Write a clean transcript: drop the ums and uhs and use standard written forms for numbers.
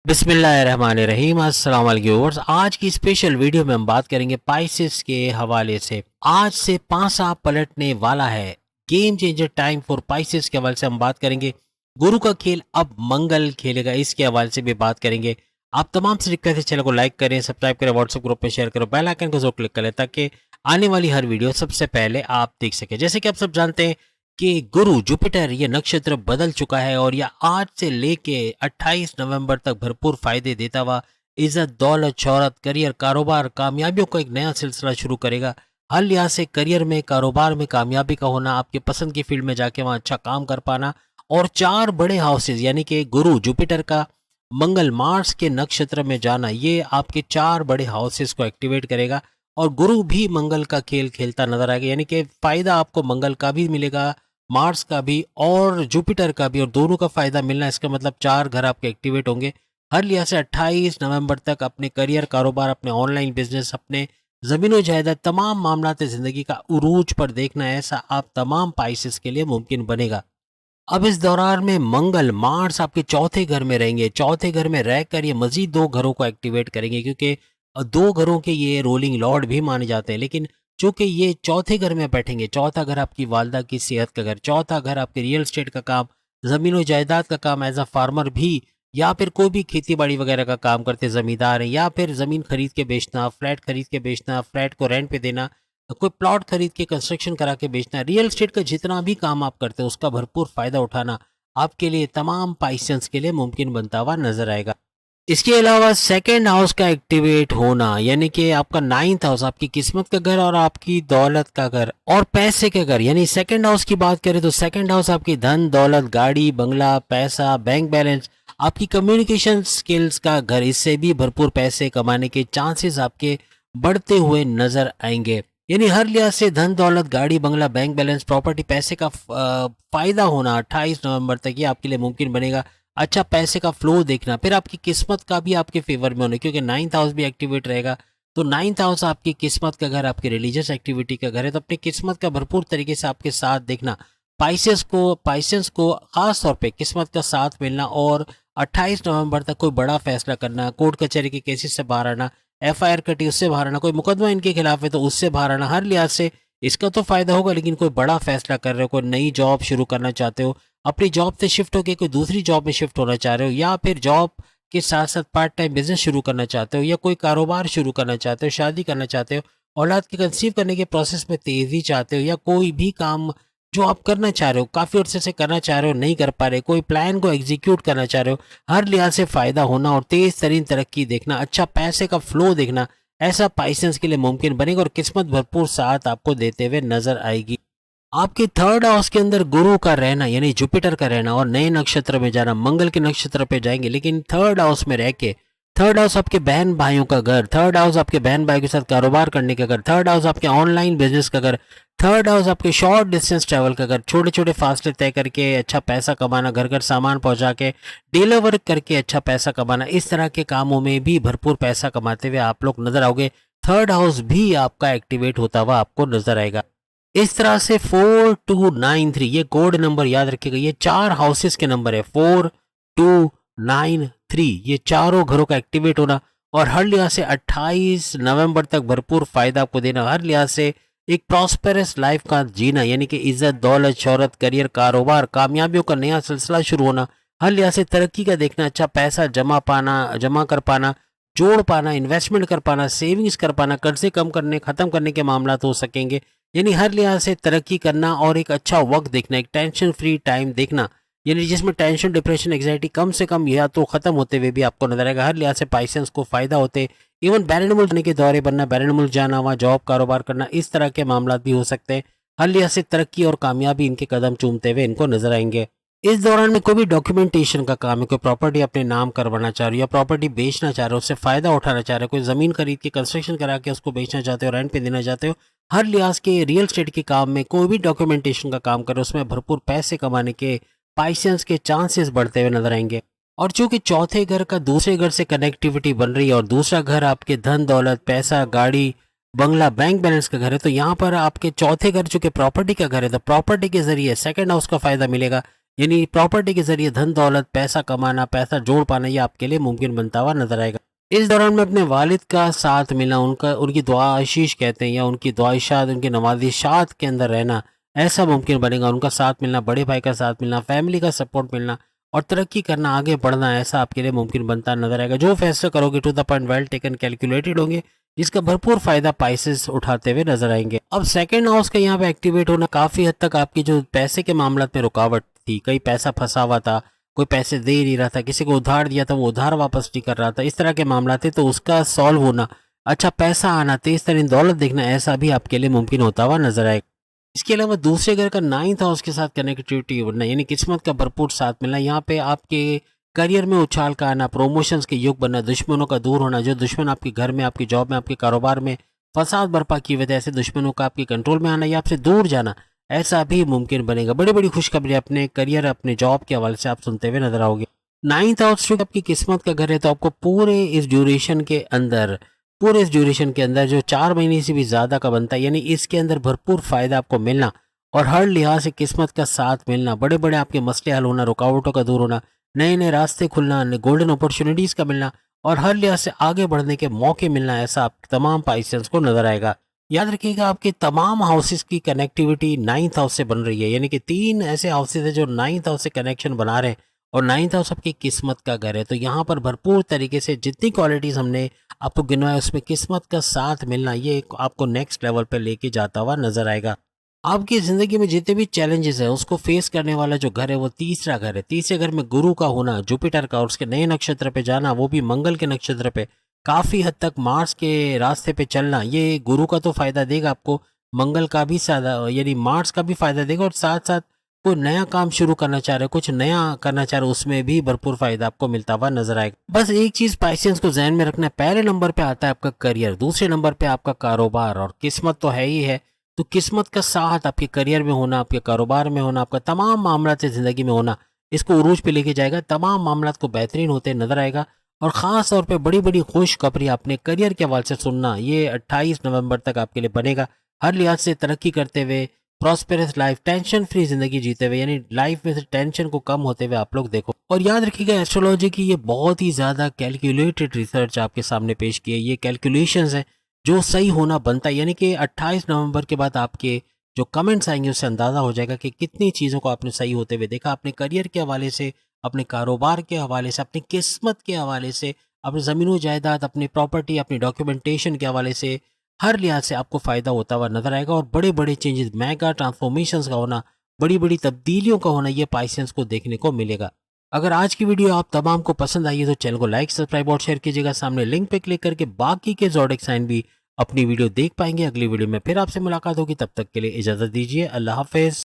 बिस्मिल्लाहिर्रहमानिर्रहीम। अस्सलाम वालेकुम व्यूअर्स। आज की स्पेशल वीडियो में हम बात करेंगे पाइसेस के हवाले से। आज से पासा पलटने वाला है, game changer time for Pisces के हवाले से हम बात करेंगे। गुरु का खेल अब मंगल खेलेगा, इसके हवाले से भी बात करेंगे। आप तमाम से रिक्वेस्ट है, चैनल को लाइक करें, सब्सक्राइब करें, व्हाट्सएप ग्रुप में शेयर करो, बेल आइकन को जरूर क्लिक करें ताकि आने वाली हर वीडियो सबसे पहले आप देख सकें। जैसे कि आप सब जानते हैं कि गुरु जुपिटर ये नक्षत्र बदल चुका है और यह आज से लेके 28 नवंबर तक भरपूर फायदे देता हुआ इज्जत, दौलत, शोहरत, करियर, कारोबार, कामयाबियों का एक नया सिलसिला शुरू करेगा। हर लिहाज से करियर में, कारोबार में कामयाबी का होना, आपके पसंद की फील्ड में जाके वहाँ अच्छा काम कर पाना और 4 बड़े हाउसेज यानी कि गुरु जुपिटर का मंगल मार्स के नक्षत्र में जाना, ये आपके 4 बड़े हाउसेज को एक्टिवेट करेगा और गुरु भी मंगल का खेल खेलता नजर आएगा। यानी कि फायदा आपको मंगल का भी मिलेगा, मार्स का भी और जुपिटर का भी, और दोनों का फायदा मिलना, इसका मतलब 4 घर आपके एक्टिवेट होंगे। हर लिहाज से 28 नवंबर तक अपने करियर, कारोबार, अपने ऑनलाइन बिजनेस, अपने ज़मीनों जायदाद, तमाम मामलात ज़िंदगी का उरूज पर देखना, ऐसा आप तमाम पाइसेस के लिए मुमकिन बनेगा। अब इस दौरान में मंगल मार्स आपके चौथे घर में रहेंगे। चौथे घर में रहकर ये मजीद 2 घरों को एक्टिवेट करेंगे, क्योंकि 2 घरों के ये रोलिंग लॉर्ड भी माने जाते हैं। लेकिन चूंकि ये चौथे घर में बैठेंगे, चौथा घर आपकी वालदा की सेहत का घर, चौथा घर आपके रियल एस्टेट का काम, ज़मीन व जायदाद का काम, एज अ फार्मर भी, या फिर कोई भी खेती बाड़ी वगैरह का काम करते ज़मींदार हैं, या फिर ज़मीन खरीद के बेचना, फ्लैट खरीद के बेचना, फ्लैट को रेंट पे देना, कोई प्लॉट खरीद के कंस्ट्रक्शन करा के बेचना, रियल एस्टेट का जितना भी काम आप करते हैं उसका भरपूर फायदा उठाना आपके लिए, तमाम पाइसेंस के लिए मुमकिन बनता हुआ नजर आएगा। इसके अलावा सेकंड हाउस का एक्टिवेट होना, यानी कि आपका 9th हाउस आपकी किस्मत का घर और आपकी दौलत का घर और पैसे के घर। यानी सेकंड हाउस की बात करें तो सेकंड हाउस आपकी धन दौलत, गाड़ी बंगला, पैसा, बैंक बैलेंस, आपकी कम्युनिकेशन स्किल्स का घर। इससे भी भरपूर पैसे कमाने के चांसेस आपके बढ़ते हुए नजर आएंगे। यानी हर लिहाज से धन दौलत, गाड़ी बंगला, बैंक बैलेंस, प्रॉपर्टी, पैसे का फायदा होना 28 नवंबर तक ये आपके लिए मुमकिन बनेगा। अच्छा पैसे का फ्लो देखना, फिर आपकी किस्मत का भी आपके फेवर में होना, क्योंकि 9th हाउस भी एक्टिवेट रहेगा। तो 9th हाउस आपकी किस्मत का घर, आपकी रिलीजियस एक्टिविटी का घर है। तो अपनी किस्मत का भरपूर तरीके से आपके साथ देखना, पाइसेंस को खास तौर पे किस्मत का साथ मिलना और 28 नवंबर तक कोई बड़ा फैसला करना, कोर्ट कचहरी के केसेस से बाहर आना, एफआईआर कटी उससे बाहर आना, कोई मुकदमा इनके खिलाफ है तो उससे बाहर आना। हर लिहाज से इसका तो फायदा होगा, लेकिन कोई बड़ा फैसला कर रहे हो, कोई नई जॉब शुरू करना चाहते हो, अपनी जॉब से शिफ्ट होकर कोई दूसरी जॉब में शिफ्ट होना चाह रहे हो, या फिर जॉब के साथ साथ पार्ट टाइम बिजनेस शुरू करना चाहते हो, या कोई कारोबार शुरू करना चाहते हो, शादी करना चाहते हो, औलाद के कंसीव करने के प्रोसेस में तेजी चाहते हो, या कोई भी काम जो आप करना चाह रहे हो, काफ़ी अर्से से करना चाह रहे हो, नहीं कर पा रहे, कोई प्लान को एग्जीक्यूट करना चाह रहे हो, हर लिहाज से फ़ायदा होना और तेज़ तरीन तरक्की देखना, अच्छा पैसे का फ्लो देखना, ऐसा पाइसेंस के लिए मुमकिन बनेगा और किस्मत भरपूर साथ आपको देते हुए नजर आएगी। आपके 3rd हाउस के अंदर गुरु का रहना, यानी जुपिटर का रहना और नए नक्षत्र में जाना, मंगल के नक्षत्र पे जाएंगे, लेकिन 3rd हाउस में रह के, 3rd हाउस आपके बहन भाइयों का घर, 3rd हाउस आपके बहन भाई के साथ कारोबार करने का घर, 3rd हाउस आपके ऑनलाइन बिजनेस का घर, 3rd हाउस आपके शॉर्ट डिस्टेंस ट्रैवल का घर, छोटे छोटे फासले तय करके अच्छा पैसा कमाना, घर घर सामान पहुंचा के डिलीवर करके अच्छा पैसा कमाना, इस तरह के कामों में भी भरपूर पैसा कमाते हुए आप लोग नजर आओगे। 3rd हाउस भी आपका एक्टिवेट होता हुआ आपको नजर आएगा। इस तरह से 4293 ये कोड नंबर याद रखिएगा, ये 4 हाउसेस के नंबर है। 4293 ये चारों घरों का एक्टिवेट होना और हर लिहाज से 28 नवंबर तक भरपूर फायदा आपको देना, हर लिहाज से एक प्रॉस्पेरस लाइफ का जीना, यानी कि इज्जत, दौलत, शोहरत, करियर, कारोबार, कामयाबियों का नया सिलसिला शुरू होना, हर लिहाज से तरक्की का देखना, अच्छा पैसा जमा कर पाना, जोड़ पाना, इन्वेस्टमेंट कर पाना, सेविंग्स कर पाना, कर्जे कम करने, खत्म करने के मामला हो सकेंगे। यानी हर लिहाज से तरक्की करना और एक अच्छा वक्त देखना, एक टेंशन फ्री टाइम देखना, यानी जिसमें टेंशन, डिप्रेशन, एग्जाइटी कम से कम या तो खत्म होते हुए भी आपको नजर आएगा। हर लिहाज से पाइसेंस को फायदा होते, इवन बैरन मुल्क जाने के दौरे बनना, बैरन मुल्क जाना, वहाँ जॉब कारोबार करना, इस तरह के मामला भी हो सकते हैं। हर लिहाज से तरक्की और कामयाबी इनके कदम चूमते हुए इनको नजर आएंगे। इस दौरान में कोई भी डॉक्यूमेंटेशन का काम है, कोई प्रॉपर्टी अपने नाम करवाना चाह रहे हो या प्रॉपर्टी बेचना चाह रहे हो, उससे फायदा उठाना चाह रहे हो, कोई जमीन खरीद के कंस्ट्रक्शन करा के उसको बेचना चाहते हो, रेंट पे देना चाहते हो, हर लिहाज के रियल एस्टेट के काम में कोई भी डॉक्यूमेंटेशन का काम करो, उसमें भरपूर पैसे कमाने के पाइसेंस के चांसेस बढ़ते हुए नजर आएंगे। और चूंकि चौथे घर का दूसरे घर से कनेक्टिविटी बन रही है और दूसरा घर आपके धन दौलत, पैसा, गाड़ी बंगला, बैंक बैलेंस का घर है, तो यहाँ पर आपके चौथे घर चूंकि प्रॉपर्टी का घर है, तो प्रॉपर्टी के जरिए सेकंड हाउस का फायदा मिलेगा। यानी प्रॉपर्टी के जरिए धन दौलत, पैसा कमाना, पैसा जोड़ पाना ये आपके लिए मुमकिन बनता हुआ नजर आएगा। इस दौरान में अपने वालिद का साथ मिलना, उनकी दुआ आशीष कहते हैं या उनकी दुआइशात, उनकी नवाजिशात के अंदर रहना, ऐसा मुमकिन बनेगा। उनका साथ मिलना, बड़े भाई का साथ मिलना, फैमिली का सपोर्ट मिलना और तरक्की करना, आगे बढ़ना, ऐसा आपके लिए मुमकिन बनता नजर आएगा। जो फैसले करोगे to the point, well taken, calculated होंगे, जिसका भरपूर फायदा पाइसेस उठाते हुए नजर आएंगे। अब सेकंड हाउस का यहाँ पे एक्टिवेट होना काफी हद तक आपकी जो पैसे के मामला में रुकावट थी, कई पैसा फंसा हुआ था, कोई पैसे दे नहीं रहा था, किसी को उधार दिया था वो उधार वापस नहीं कर रहा था, इस तरह के मामला थे, तो उसका सॉल्व होना, अच्छा पैसा आना, तेज तरीन दौलत देखना, ऐसा भी आपके लिए मुमकिन होता हुआ नजर आएगा। इसके अलावा दूसरे घर का 9th हाउस के साथ कनेक्टिविटी बनना, यानी किस्मत का भरपूर साथ मिलना, यहाँ पे आपके करियर में उछाल का आना, प्रमोशंस के युग बनना, दुश्मनों का दूर होना, जो दुश्मन आपके घर में, आपकी जॉब में, आपके कारोबार में फसाद बर्पा की वजह से दुश्मनों का आपके कंट्रोल में आना या आपसे दूर जाना, ऐसा भी मुमकिन बनेगा। बड़ी बड़ी खुशखबरी अपने करियर, अपने जॉब के हवाले से आप सुनते हुए नजर आओगे। 9th हाउस जो आपकी किस्मत का घर है, तो आपको पूरे इस ड्यूरेशन के अंदर जो 4 महीने से भी ज़्यादा का बनता है, यानी इसके अंदर भरपूर फ़ायदा आपको मिलना और हर लिहाज से किस्मत का साथ मिलना, बड़े बड़े आपके मसले हल होना, रुकावटों का दूर होना, नए नए रास्ते खुलना, गोल्डन अपॉर्चुनिटीज़ का मिलना और हर लिहाज से आगे बढ़ने के मौके मिलना, ऐसा आप तमाम पाइसेंस को नजर आएगा। याद रखिएगा, आपके तमाम हाउसेस की कनेक्टिविटी 9th हाउस से बन रही है, यानी कि 3 ऐसे हाउसेस है जो 9th हाउस से कनेक्शन बना रहे हैं और 9th हाउस आपकी किस्मत का घर है। तो यहाँ पर भरपूर तरीके से जितनी क्वालिटीज़ हमने आपको गिनवाया, उसमें किस्मत का साथ मिलना, ये आपको नेक्स्ट लेवल पे लेके जाता हुआ नजर आएगा। आपकी ज़िंदगी में जितने भी चैलेंजेस हैं उसको फेस करने वाला जो घर है वो तीसरा घर है। तीसरे घर में गुरु का होना, जुपिटर का, और उसके नए नक्षत्र पे जाना, वो भी मंगल के नक्षत्र पे, काफ़ी हद तक मार्स के रास्ते पे चलना, ये गुरु का तो फ़ायदा देगा आपको, मंगल का भी यानी मार्स का भी फ़ायदा देगा, और साथ साथ कोई नया काम शुरू करना चाह रहे हो, कुछ नया करना चाह रहे हो, उसमें भी भरपूर फायदा आपको मिलता हुआ नजर आएगा। बस एक चीज पाइसेंस को ध्यान में रखना है, पहले नंबर पे आता है आपका करियर, दूसरे नंबर पे आपका कारोबार, और किस्मत तो है ही है। तो किस्मत का साथ आपके करियर में होना, आपके कारोबार में होना, आपका तमाम मामला से जिंदगी में होना, इसको उरूज पे लेके जाएगा, तमाम मामला को बेहतरीन होते नजर आएगा। और खास तौर पे बड़ी बड़ी खुशखबरी अपने करियर के हवाले से सुनना, ये 28 नवंबर तक आपके लिए बनेगा। हर लिहाज से तरक्की करते हुए, प्रॉस्पेरस लाइफ, टेंशन फ्री जिंदगी जीते हुए, यानी लाइफ में से टेंशन को कम होते हुए आप लोग देखो। और याद रखिएगा, एस्ट्रोलॉजी की ये बहुत ही ज्यादा कैलकुलेटेड रिसर्च आपके सामने पेश की है, ये कैलकुलेशंस है जो सही होना बनता है। यानी कि 28 नवंबर के बाद आपके जो कमेंट्स आएंगे उससे अंदाजा हो जाएगा कि कितनी चीज़ों को आपने सही होते हुए देखा, अपने करियर के हवाले से, अपने कारोबार के हवाले से, अपनी किस्मत के हवाले से, अपनी ज़मीनों जायदाद, अपनी प्रॉपर्टी, अपनी डॉक्यूमेंटेशन के हवाले से, हर लिहाज से आपको फ़ायदा होता हुआ नजर आएगा। और बड़े बड़े चेंजेस, मेगा ट्रांसफॉर्मेशंस का होना, बड़ी बड़ी तब्दीलियों का होना, ये पाइसेंस को देखने को मिलेगा। अगर आज की वीडियो आप तमाम को पसंद आई है तो चैनल को लाइक, सब्सक्राइब और शेयर कीजिएगा। सामने लिंक पे क्लिक करके बाकी के ज़ोडिक साइन भी अपनी वीडियो देख पाएंगे। अगली वीडियो में फिर आपसे मुलाकात होगी, तब तक के लिए इजाज़त दीजिए। अल्लाह हाफिज़।